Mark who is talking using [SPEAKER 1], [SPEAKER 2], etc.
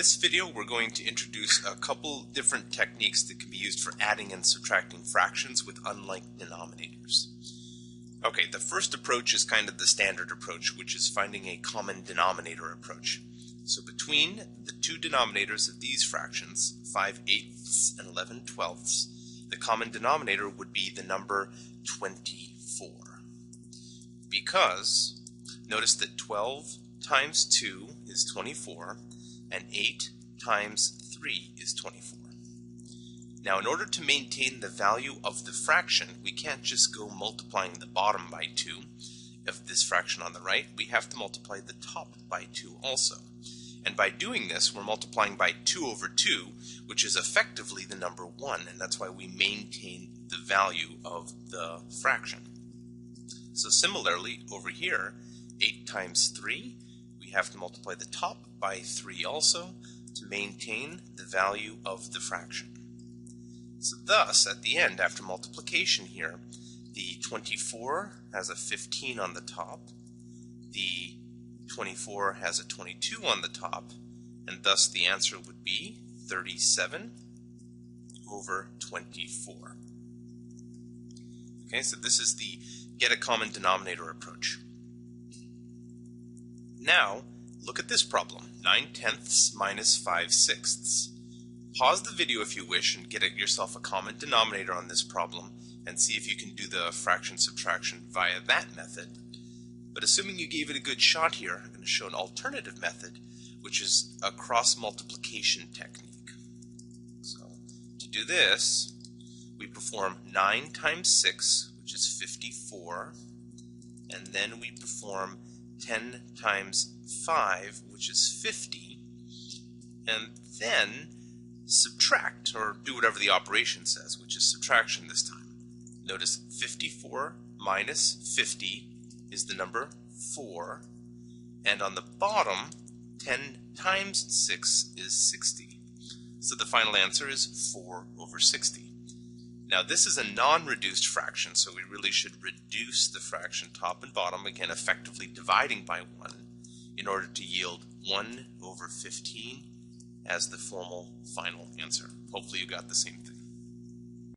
[SPEAKER 1] this video, we're going to introduce a couple different techniques that can be used for adding and subtracting fractions with unlike denominators. Okay, the first approach is kind of the standard approach, which is finding a common denominator approach. So between the two denominators of these fractions, 5/8 and 11/12, the common denominator would be the number 24. Because, notice that 12 times 2 is 24, and 8 times 3 is 24. Now, in order to maintain the value of the fraction, we can't just go multiplying the bottom by 2 of this fraction on the right. We have to multiply the top by 2 also. And by doing this, we're multiplying by 2 over 2, which is effectively the number 1, and that's why we maintain the value of the fraction. So similarly, over here, 8 times 3, we have to multiply the top by 3 also to maintain the value of the fraction. So thus, at the end, after multiplication here, the 24 has a 15 on the top, the 24 has a 22 on the top, and thus the answer would be 37 over 24. Okay, so this is the get a common denominator approach. Now, look at this problem, 9/10 minus 5/6. Pause the video if you wish and get yourself a common denominator on this problem and see if you can do the fraction subtraction via that method. But assuming you gave it a good shot here, I'm going to show an alternative method, which is a cross multiplication technique. So, to do this, we perform 9 times 6, which is 54, and then we perform 10 times 5, which is 50, and then subtract, or do whatever the operation says, which is subtraction this time. Notice 54 minus 50 is the number 4, and on the bottom, 10 times 6 is 60. So the final answer is 4 over 60. Now this is a non-reduced fraction, so we really should reduce the fraction top and bottom, again effectively dividing by 1, in order to yield 1 over 15 as the formal final answer. Hopefully you got the same thing.